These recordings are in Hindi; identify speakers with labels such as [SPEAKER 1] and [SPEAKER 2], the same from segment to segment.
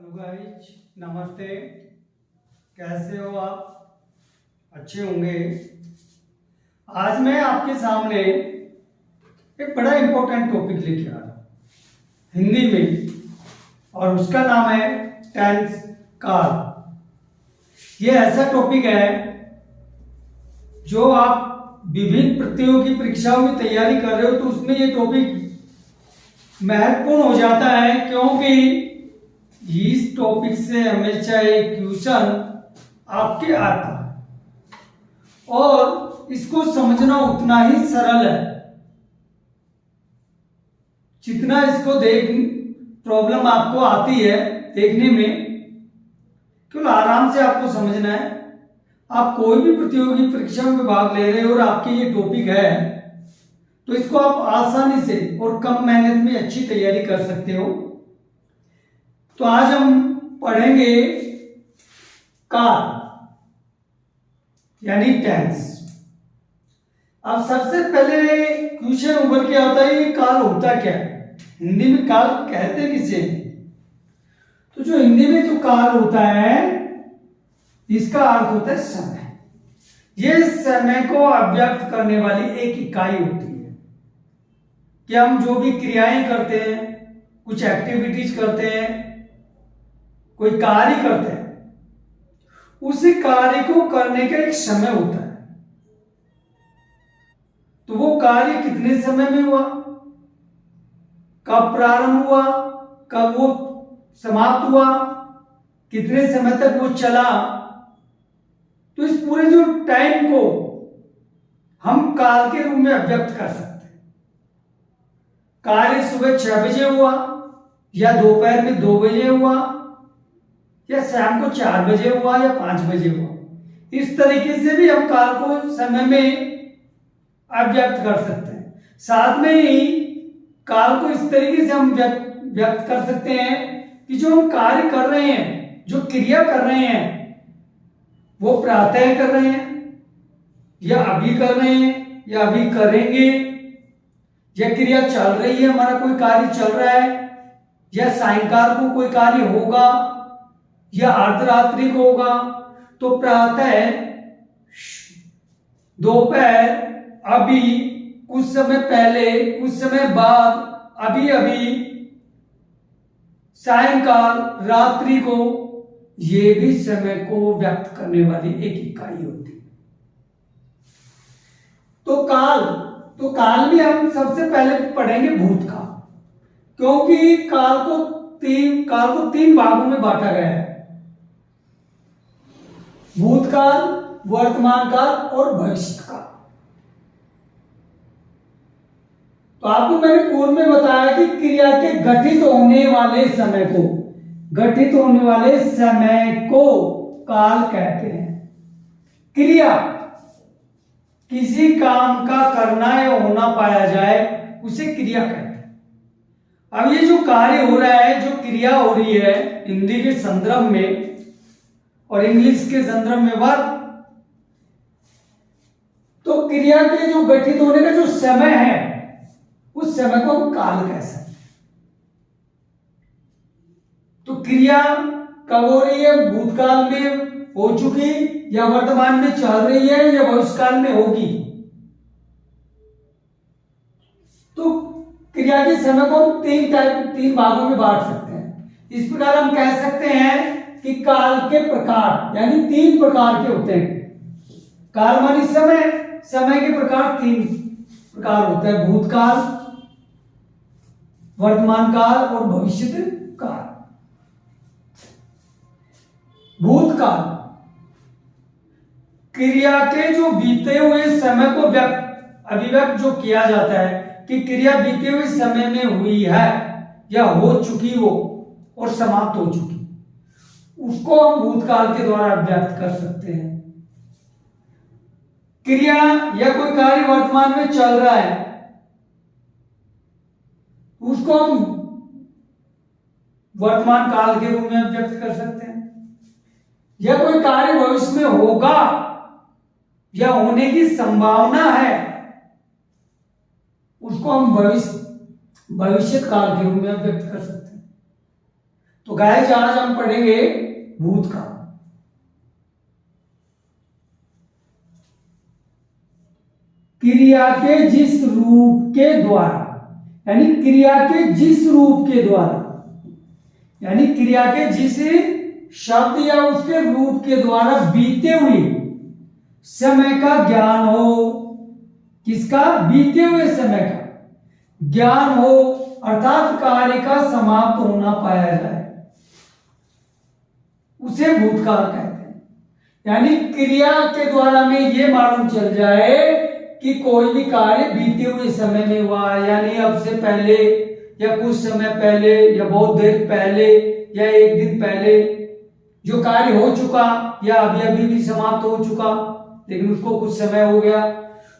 [SPEAKER 1] हेलो गाइज, नमस्ते। कैसे हो आप? अच्छे होंगे। आज मैं आपके सामने एक बड़ा इंपॉर्टेंट टॉपिक लेके आ रहा हूँ हिंदी में, और उसका नाम है टेंस काल। ये ऐसा टॉपिक है जो आप विभिन्न प्रतियोगी परीक्षाओं में तैयारी कर रहे हो तो उसमें ये टॉपिक महत्वपूर्ण हो जाता है, क्योंकि इस टॉपिक से हमेशा एक क्वेश्चन आपके आता है और इसको समझना उतना ही सरल है जितना इसको प्रॉब्लम आपको आती है देखने में। केवल आराम से आपको समझना है। आप कोई भी प्रतियोगी परीक्षा में भाग ले रहे हो और आपके ये टॉपिक है तो इसको आप आसानी से और कम मेहनत में अच्छी तैयारी कर सकते हो। तो आज हम पढ़ेंगे काल यानी टेंस। अब सबसे पहले क्वेश्चन उभर के आता है, ये काल होता क्या है? हिंदी में काल कहते किसे? तो जो हिंदी में जो काल होता है इसका अर्थ होता है समय। ये समय को अभिव्यक्त करने वाली एक इकाई होती है कि हम जो भी क्रियाएं करते हैं, कुछ एक्टिविटीज करते हैं, कोई कार्य करते हैं, उसी कार्य को करने का एक समय होता है। तो वो कार्य कितने समय में हुआ, कब प्रारंभ हुआ, कब वो समाप्त हुआ, कितने समय तक वो चला, तो इस पूरे जो टाइम को हम काल के रूप में अभिव्यक्त कर सकते हैं। कार्य सुबह 6 बजे हुआ या दोपहर में 2 बजे हुआ या शाम को 4 बजे हुआ या 5 बजे हुआ, इस तरीके से भी हम काल को समय में अभिव्यक्त कर सकते हैं। साथ में ही काल को इस तरीके से हम व्यक्त कर सकते हैं कि जो हम कार्य कर रहे हैं, जो क्रिया कर रहे हैं, वो प्रातः कर रहे हैं या अभी कर रहे हैं या अभी करेंगे, या क्रिया चल रही है, हमारा कोई कार्य चल रहा है, या सायंकाल को कोई कार्य होगा या अर्धरात्रि को होगा। तो प्रातः, दोपहर, अभी, कुछ समय पहले, कुछ समय बाद, अभी अभी, सायंकाल, रात्रि को, ये भी समय को व्यक्त करने वाली एक इकाई होती है। तो काल में हम सबसे पहले पढ़ेंगे भूतकाल, क्योंकि काल को तीन भागों में बांटा गया है: भूतकाल, वर्तमान काल और भविष्य काल। तो आपको मैंने पूर्व में बताया कि क्रिया के गठित होने वाले समय को काल कहते हैं। क्रिया किसी काम का करना या होना पाया जाए उसे क्रिया कहते हैं। अब ये जो कार्य हो रहा है, जो क्रिया हो रही है, हिंदी के संदर्भ में और इंग्लिश के संदर्भ में वर्ब, तो क्रिया के जो गठित होने का जो समय है उस समय को हम काल कह सकते हैं। तो क्रिया कब हो रही है? भूतकाल में हो चुकी, या वर्तमान में चल रही है, या भविष्यकाल में होगी। तो क्रिया के समय को हम तीन भागों में बांट सकते हैं। इस प्रकार हम कह सकते हैं कि काल के प्रकार यानी 3 प्रकार के होते हैं। काल मानी समय के प्रकार 3 प्रकार होते हैं: भूतकाल, वर्तमान काल और भविष्य काल। भूतकाल क्रिया के जो बीते हुए समय को अभिव्यक्त जो किया जाता है कि क्रिया बीते हुए समय में हुई है या हो चुकी हो और समाप्त हो चुकी, उसको हम भूतकाल के द्वारा व्यक्त कर सकते हैं। क्रिया या कोई कार्य वर्तमान में चल रहा है, उसको हम वर्तमान काल के रूप में व्यक्त कर सकते हैं। या कोई कार्य भविष्य में होगा या होने की संभावना है, उसको हम भविष्य काल के रूप में व्यक्त कर सकते हैं। तो गाइस आज हम पढ़ेंगे भूतकाल। क्रिया के जिस रूप के द्वारा, यानी क्रिया के जिस रूप के द्वारा, यानी क्रिया के जिस शब्द या उसके रूप के द्वारा बीते हुए समय का ज्ञान हो, किसका? बीते हुए समय का ज्ञान हो, अर्थात कार्य का समाप्त होना पाया जाए, उसे भूतकाल कहते हैं। यानी क्रिया के द्वारा में ये मालूम चल जाए कि कोई भी कार्य बीते हुए समय में हुआ, यानी अब से पहले या कुछ समय पहले या बहुत देर पहले या एक दिन पहले जो कार्य हो चुका या अभी अभी भी समाप्त हो चुका, लेकिन उसको कुछ समय हो गया,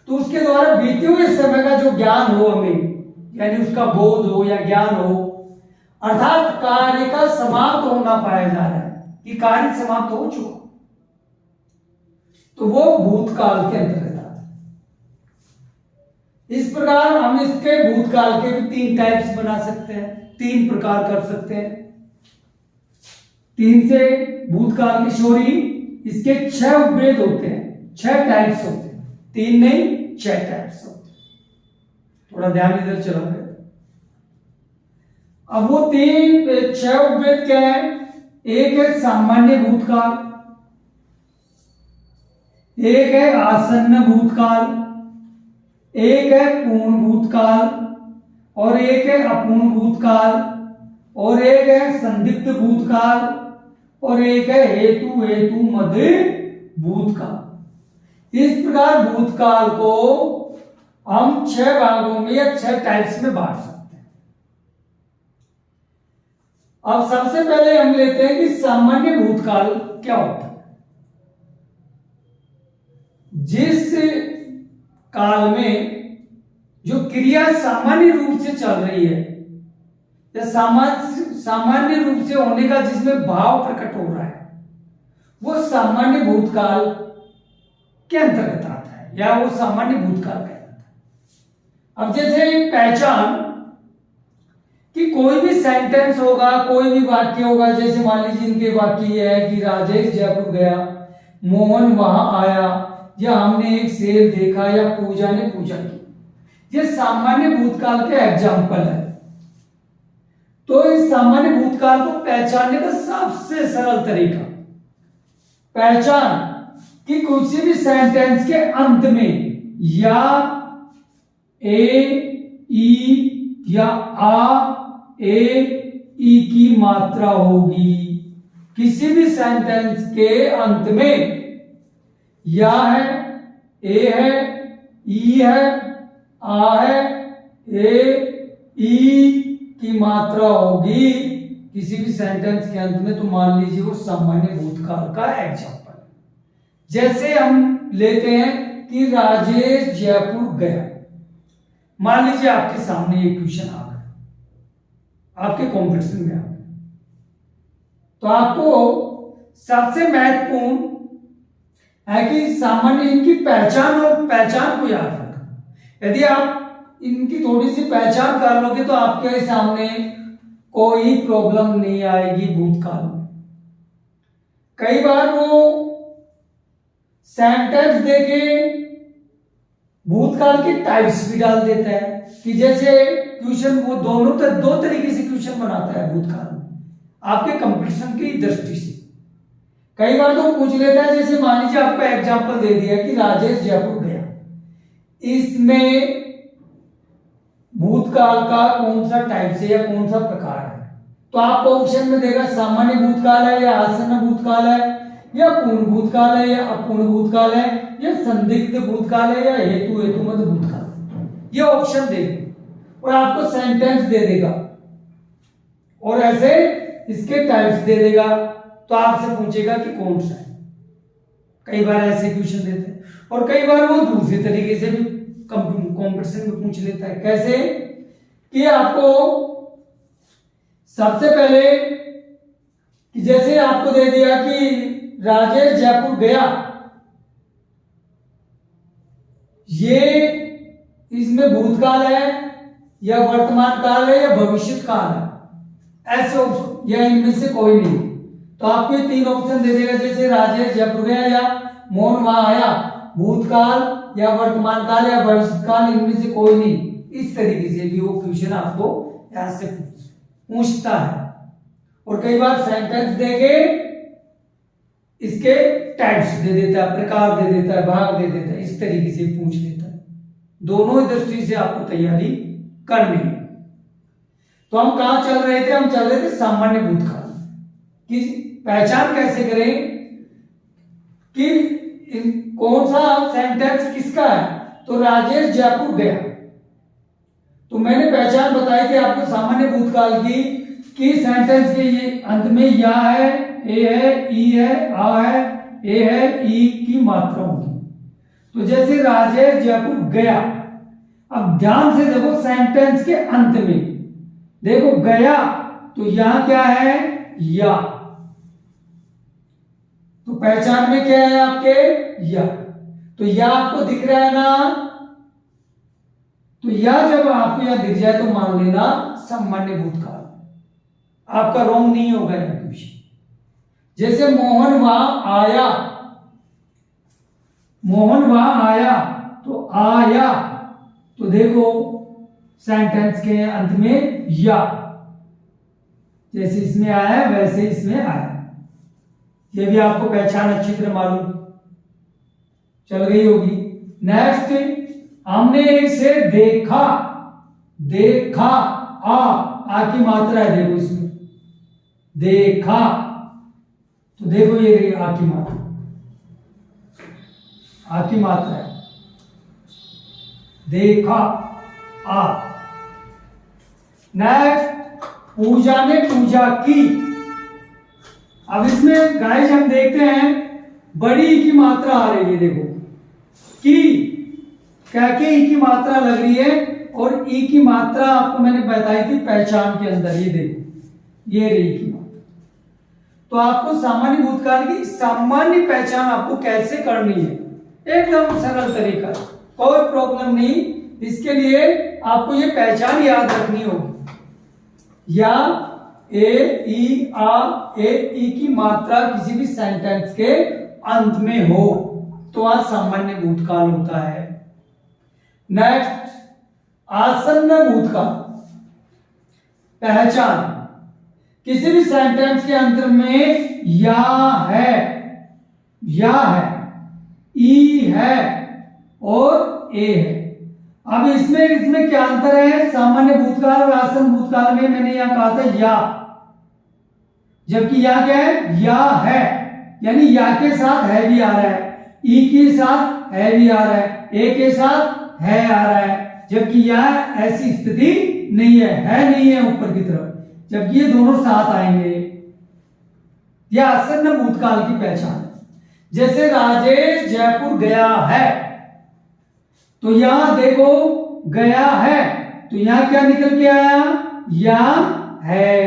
[SPEAKER 1] तो उसके द्वारा बीते हुए समय का जो ज्ञान हो हमें, यानी उसका बोध हो या ज्ञान हो, अर्थात कार्य का समाप्त होना पाया जा रहा है कि कार्य समाप्त हो चुका, तो वो भूतकाल के अंतर्गत आता है। इस प्रकार हम इसके भूतकाल के भी 3 टाइप्स बना सकते हैं, 3 प्रकार कर सकते हैं। 3 से भूतकाल की स्टोरी, इसके 6 उपभेद होते हैं, 6 टाइप्स होते हैं, 3 नहीं 6 टाइप्स होते हैं। थोड़ा ध्यान इधर चलाओगे। अब वो 6 उपभेद क्या है? एक है सामान्य भूतकाल, एक है आसन्न भूतकाल, एक है पूर्ण भूतकाल, और एक है अपूर्ण भूतकाल, और एक है संदिग्ध भूतकाल, और एक है हेतु हेतु मध्य भूतकाल। इस प्रकार भूतकाल को हम 6 भागों में या 6 टाइप्स में बांट सकते हैं। अब सबसे पहले हम लेते हैं कि सामान्य भूतकाल क्या होता है। जिस काल में जो क्रिया सामान्य रूप से चल रही है या सामान्य रूप से होने का जिसमें भाव प्रकट हो रहा है, वो सामान्य भूतकाल के अंतर्गत आता है या वो सामान्य भूतकाल कहलाता है। अब जैसे पहचान कि कोई भी सेंटेंस होगा, कोई भी वाक्य होगा, जैसे मान लीजिए इनके वाक्य ये है कि राजेश जयपुर गया, मोहन वहां आया, या हमने एक शेर देखा, या पूजा ने पूजा की, ये सामान्य भूतकाल के एग्जाम्पल है। तो इस सामान्य भूतकाल को पहचानने का सबसे सरल तरीका, पहचान कि किसी भी सेंटेंस के अंत में या ए ई या आ ए ई की मात्रा होगी। किसी भी सेंटेंस के अंत में या है, ए है, ई है, आ है, ए ई की मात्रा होगी किसी भी सेंटेंस के अंत में, तो मान लीजिए वो सामान्य भूतकाल का एग्जाम्पल। जैसे हम लेते हैं कि राजेश जयपुर गया। मान लीजिए आपके सामने एक क्वेश्चन आ गया, आपके कंपटीशन में आ गया, तो आपको सबसे महत्वपूर्ण है कि सामान्य इनकी पहचान और पहचान को याद रखना। यदि आप इनकी थोड़ी सी पहचान कर लोगे तो आपके सामने कोई प्रॉब्लम नहीं आएगी भूतकाल में। कई बार वो सेंटेंस देके भूतकाल के टाइप्स भी डाल देता है कि जैसे क्वेश्चन वो दो तरीके से क्वेश्चन बनाता है भूतकाल में आपके कंपटीशन की दृष्टि से। कई बार तो पूछ लेता है, जैसे मान लीजिए आपका एग्जांपल दे दिया कि राजेश जयपुर गया, इसमें भूतकाल का कौन सा टाइप से या कौन सा प्रकार है, तो आपको ऑप्शन में देगा सामान्य भूतकाल है या आसन्न भूतकाल है या पूर्ण भूतकाल है या अपूर्ण भूतकाल है या संदिग्ध भूतकाल है या हेतु हेतुमत भूतकाल, ये ऑप्शन देगा और आपको सेंटेंस दे देगा और ऐसे इसके टाइप्स दे देगा। तो आपसे पूछेगा कि कौन सा है। कई बार ऐसे क्वेश्चन देते हैं और कई बार वो दूसरे तरीके से भी कंपटीशन में पूछ लेता है। कैसे कि आपको सबसे पहले कि जैसे आपको दे दिया कि राजेश जयपुर गया, ये इसमें भूतकाल है या वर्तमान काल है या भविष्य काल है, ऐसे ऑप्शन या इनमें से कोई नहीं। तो आपको ये 3 ऑप्शन दे देगा, जैसे राजेश जयपुर गया या मोहन वहां आया, भूतकाल या वर्तमान काल या भविष्यकाल, इनमें से कोई नहीं। इस तरीके से भी वो क्वेश्चन आपको यहां से पूछता है। और कई बार सेंटेंस देके इसके टाइप्स दे देता है, प्रकार दे देता है, भाग दे देता है, इस तरीके से पूछ लेता है। दोनों ही दृष्टि से आपको तैयारी करनी है। तो हम कहां चल रहे थे? हम चल रहे थे सामान्य भूतकाल की पहचान कैसे करें कि कौन सा सेंटेंस किसका है। तो राजेश जयपुर गया, तो मैंने पहचान बताई थी आपको सामान्य भूतकाल की कि सेंटेंस के ये अंत में या है, ए है, ई है, आ है, ए है, ई की मात्रा होगी। तो जैसे राजेश जयपुर गया, अब ध्यान से देखो सेंटेंस के अंत में देखो गया, तो यहां क्या है? या। तो पहचान में क्या है आपके? या। तो या आपको दिख रहा है ना? तो या जब आपको यहां दिख जाए तो मान लेना सामान्य भूतकाल, आपका रॉन्ग नहीं होगा यह क्वेश्चन। जैसे मोहन वहां आया, मोहन वहां आया, तो आया, तो देखो सेंटेंस के अंत में या, जैसे इसमें आया है वैसे इसमें आया। ये भी आपको पहचान अच्छी तरह मालूम चल गई होगी। नेक्स्ट, हमने इसे देखा, देखा, आ की मात्रा है, देखो इसमें देखा, तो देखो ये रही आ की मात्रा, आ की मात्रा है, देखा, आ। नेक्स्ट, पूजा ने पूजा की। अब इसमें गाइस हम देखते हैं बड़ी की मात्रा आ रही है, देखो की, क्या के ई की मात्रा लग रही है, और ई की मात्रा आपको मैंने बताई थी पहचान के अंदर, ये देखो ये रही की मात्रा। तो आपको सामान्य भूतकाल की सामान्य पहचान आपको कैसे करनी है, एकदम सरल तरीका, कोई प्रॉब्लम नहीं। इसके लिए आपको ये पहचान याद रखनी होगी। या, ए, ई, आ, ए, ई की मात्रा किसी भी सेंटेंस के अंत में हो तो आज सामान्य भूतकाल होता है। नेक्स्ट, आसन्न भूतकाल पहचान, किसी भी सेंटेंस के अंत में या है, या है, ई है और ए है। अब इसमें क्या अंतर है? सामान्य भूतकाल और आसन्न भूतकाल में मैंने यहां कहा था या, जबकि यहां क्या है? या है, यानी या के साथ है भी आ रहा है, ई के साथ है भी आ रहा है, ए के साथ है आ रहा है, जबकि यह ऐसी स्थिति नहीं है नहीं है ऊपर की तरफ, जबकि ये दोनों साथ आएंगे। यह आसन्न भूतकाल की पहचान है। जैसे राजेश जयपुर गया है, तो यहां देखो गया है, तो यहां क्या निकल के आया? या है।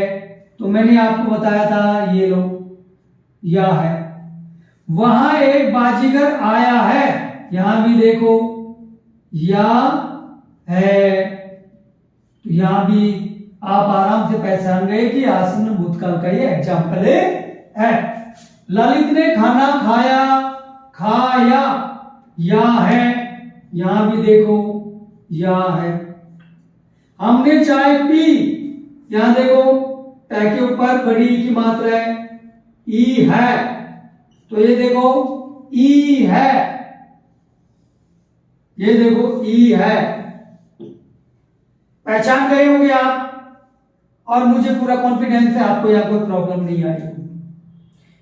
[SPEAKER 1] तो मैंने आपको बताया था, ये लो या है। वहां एक बाजीगर आया है, यहां भी देखो या है। तो यहां भी आप आराम से पहचान गए कि आसन्न भूतकाल का ये एग्जाम्पल है। ललित ने खाना खाया, खाया, या है, यहां भी देखो या है। हमने चाय पी, यहां देखो टै के ऊपर बड़ी की मात्रा है, ई है, तो ये देखो ई है, ये देखो ई है। पहचान गए होंगे आप, और मुझे पूरा कॉन्फिडेंस है आपको यहां कोई प्रॉब्लम नहीं आएगी।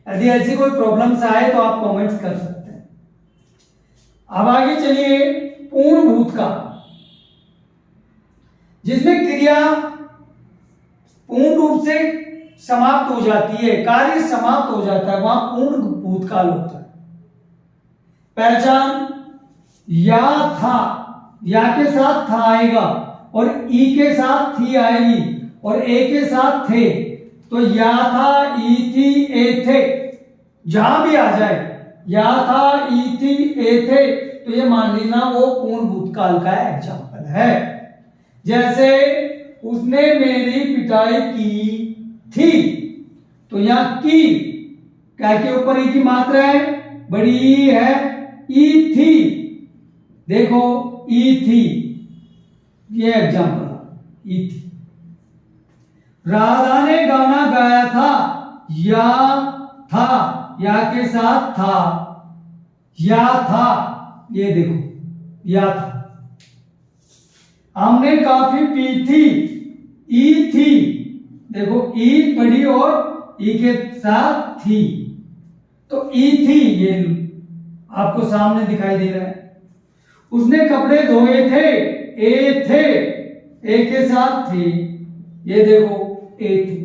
[SPEAKER 1] यदि ऐसी कोई प्रॉब्लम्स आए तो आप कमेंट्स कर सकते हैं। अब आगे चलिए, पूर्ण भूतकाल, जिसमें क्रिया पूर्ण रूप से समाप्त हो जाती है, कार्य समाप्त हो जाता है, वहां पूर्ण भूतकाल होता है। पहचान, या था, या के साथ था आएगा, और ई के साथ थी आएगी, और ए के साथ थे, तो या था, ई थी, ए थे, जहां भी आ जाए या था, ई थी, ए थे, तो ये मान लेना वो पूर्ण भूतकाल का एग्जाम्पल है। जैसे उसने मेरी पिटाई की, तो यहाँ की, क्या के ऊपर ई की मात्रा है, बड़ी ई है, ई थी, देखो ई थी, ये एग्जाम्पल ई थी। राधा ने गाना गाया था, या था, या के साथ था, या था, ये देखो या था। हमने कॉफी पी थी, ई थी, देखो ई बड़ी और ई के साथ थी, तो ई थी, ये आपको सामने दिखाई दे रहा है। उसने कपड़े धोए थे, ए थे, ए के साथ थे, ये देखो ए थे।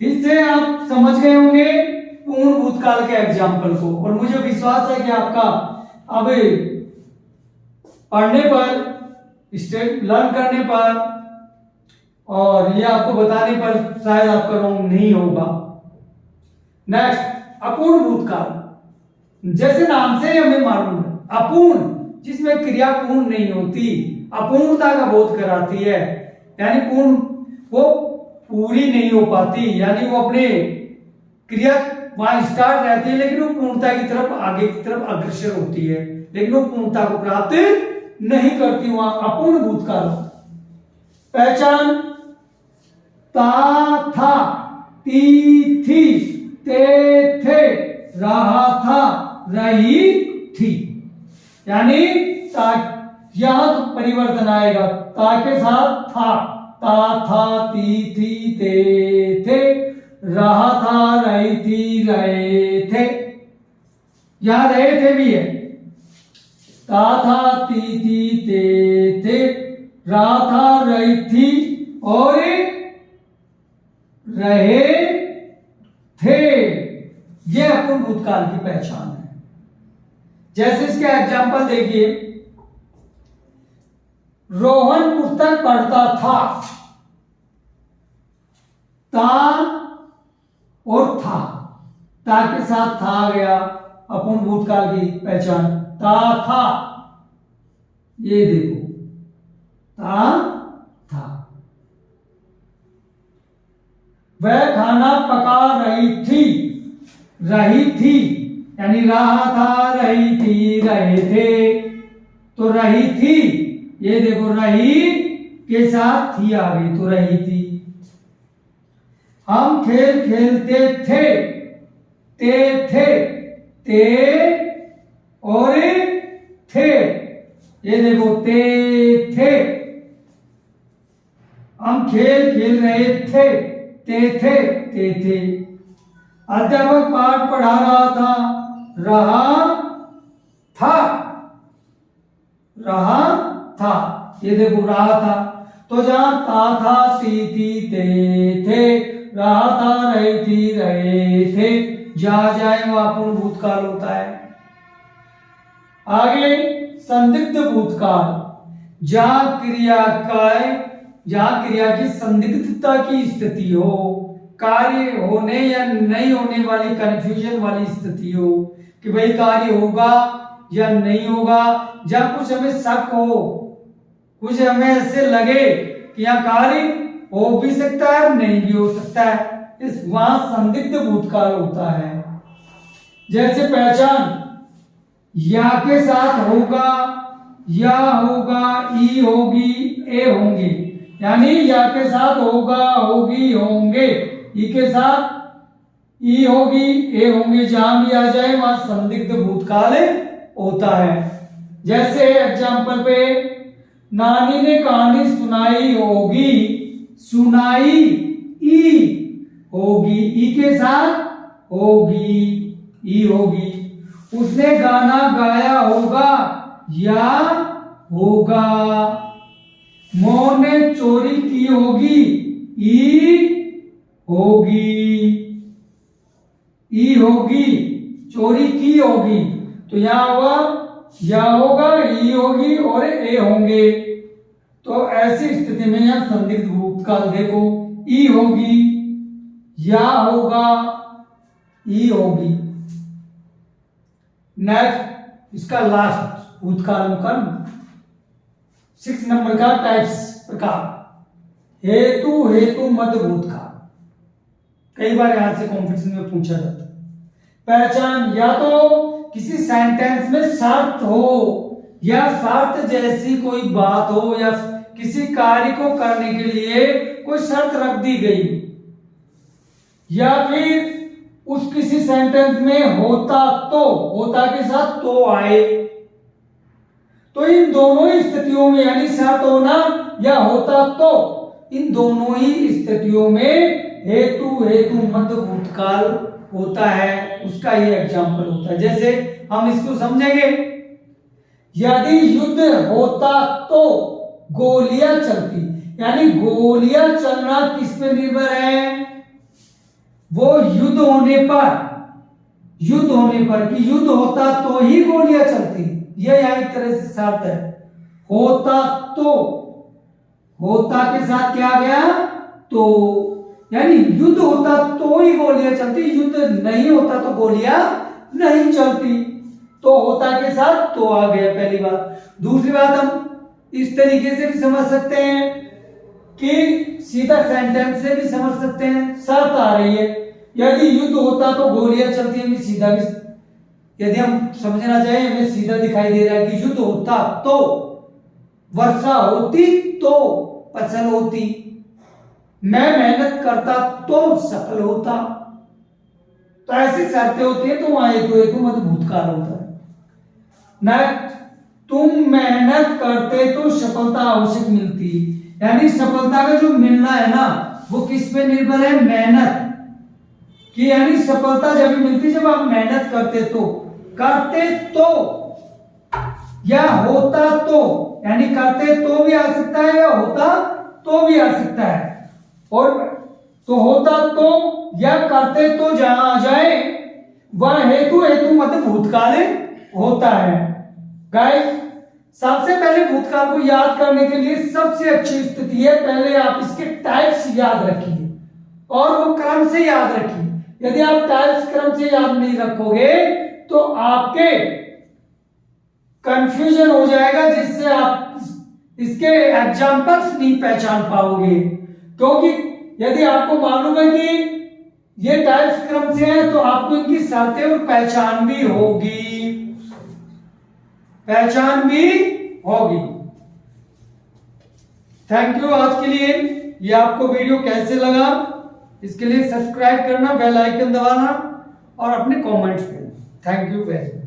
[SPEAKER 1] इससे आप समझ गए होंगे पूर्ण भूतकाल के एग्जाम्पल को, और मुझे विश्वास है कि आपका अब पढ़ने पर, स्टेप लर्न करने पर और ये आपको बताने पर शायद आपका रॉन्ग नहीं होगा। नेक्स्ट, अपूर्ण भूतकाल। जैसे नाम से ही हमें मालूम है, अपूर्ण जिसमें क्रिया पूर्ण नहीं होती, अपूर्णता का बोध कराती है, यानी पूर्ण वो पूरी नहीं हो पाती, यानी वो अपने क्रिया वहां स्टार्ट रहती है लेकिन वो पूर्णता की तरफ, आगे की तरफ अग्रसर होती है, लेकिन वो पूर्णता को प्राप्त नहीं करती, वहां अपूर्ण भूतकाल। पहचान, ता था, ती थी, ते थे, रहा था, रही थी, यानी यहां तो परिवर्तन आएगा, ता के साथ था, ता था, ती थी, ते थे, रहा था, रही थी, रहे थे, यहां रहे थे भी है, ता था, ती थी, ते थे, रहा था, रही थी और रहे थे, यह अपूर्ण भूतकाल की पहचान है। जैसे इसके एग्जाम्पल देखिए, रोहन पुस्तक पढ़ता था, ता और था, ता के साथ था आ गया, अपूर्ण भूतकाल की पहचान, ता था, ये देखो ता था। वह खाना पका रही थी, यानी रहा था, रही थी, रहे थे, तो रही थी, ये देखो रही के साथ थी आ गई, तो रही थी। हम खेल खेलते थे, ते थे, ते और थे, ये देखो ते थे। हम खेल खेल रहे थे, ते थे, ते थे। अध्यापक पाठ पढ़ा रहा था, रहा था, ये देखो रहा था, तो जहां ता था, ती थी, ते थे, रहा था, रही थी, रहे थे, जा जाए वो अपूर्ण भूतकाल होता है। आगे संदिग्ध भूतकाल, जहां क्रिया की संदिग्धता की स्थिति हो, कार्य होने या नहीं होने वाली कंफ्यूजन वाली स्थिति हो, कि भाई कार्य होगा या नहीं होगा, जब कुछ हमें शक हो, कुछ हमें ऐसे लगे कि यह कार्य हो भी सकता है नहीं भी हो सकता है, इस वहां संदिग्ध भूतकाल होता है। जैसे पहचान, या के साथ होगा, या होगा, ई होगी, ए होंगे, यानी या के साथ होगा, होगी, होंगे, ई के साथ ई होगी, ए होंगे, जहां भी आ जाए वहां संदिग्ध भूतकाल होता है। जैसे एग्जाम्पल पे, नानी ने कहानी सुनाई होगी, सुनाई ई होगी, ई के साथ होगी, ई होगी। उसने गाना गाया होगा, या होगा। मोहन ने चोरी की होगी, ई होगी, ई होगी, चोरी की होगी, तो यहां हुआ या होगा, ई होगी और ए होंगे। तो ऐसी स्थिति में यहां संदिग्ध भूतकाल देखो, ई होगी, या होगा, ई होगी। नेक्स्ट, इसका लास्ट भूतकाल अनुकरण 6 नंबर का टाइप्स प्रकार, हेतु मद भूतकाल। कई बार यहां से कॉम्पिटिशन में पूछा जाता है। पहचान, या तो किसी सेंटेंस में शर्त हो या शर्त जैसी कोई बात हो या किसी कार्य को करने के लिए कोई शर्त रख दी गई, या फिर उस किसी सेंटेंस में होता के साथ तो आए। तो इन दोनों ही स्थितियों में, यानी शर्त होना या होता तो, इन दोनों ही स्थितियों में हेतु मध्य भूतकाल होता है, उसका ये एग्जाम्पल होता है। जैसे हम इसको समझेंगे, यदि युद्ध होता तो गोलियां चलती, यानी गोलियां चलना किस पे निर्भर है? वो युद्ध होने पर कि युद्ध होता तो ही गोलियां चलती, यह यहाँ एक तरह से शर्त है। होता तो, होता के साथ क्या आ गया? तो, यानी युद्ध होता तो ही गोलियां चलती, युद्ध नहीं होता तो गोलियां नहीं चलती। तो होता के साथ तो आ गया, पहली बात। दूसरी बात हम इस तरीके से भी समझ सकते हैं कि सीधा सेंटेंस से भी समझ सकते हैं। शर्त आ रही है, यदि युद्ध होता तो गोलियां चलती, हमें सीधा भी, यदि हम समझना चाहें, हमें सीधा दिखाई दे रहा है कि युद्ध होता तो वर्षा होती तो फसल होती, मैं मेहनत करता तो सफल होता। तो ऐसी शर्तें होती है, तो वहां हेतु मध्य भूतकाल होता है। नेक्स्ट, तुम मेहनत करते तो सफलता आवश्यक मिलती, यानी सफलता का जो मिलना है ना, वो किस पे निर्भर है? मेहनत की, यानी सफलता जब मिलती जब आप मेहनत करते तो या होता तो, यानी करते तो भी आ सकता है या होता तो भी आ सकता है। और तो होता तो या करते तो जहां आ जाए वह हेतु मध्य भूतकाल होता है। गाइस, सबसे पहले भूतकाल को याद करने के लिए सबसे अच्छी स्थिति है, पहले आप इसके टाइप्स याद रखिए और वो क्रम से याद रखिए। यदि आप टाइप्स क्रम से याद नहीं रखोगे तो आपके कंफ्यूजन हो जाएगा, जिससे आप इसके एग्जाम्पल्स नहीं पहचान पाओगे। क्योंकि यदि आपको मालूम है कि ये टाइप्स क्रम से है तो आपको इनकी शर्तें और पहचान भी होगी। थैंक यू आज के लिए। ये आपको वीडियो कैसे लगा इसके लिए सब्सक्राइब करना, बेल आइकन दबाना और अपने कमेंट्स देना। Thank you very much.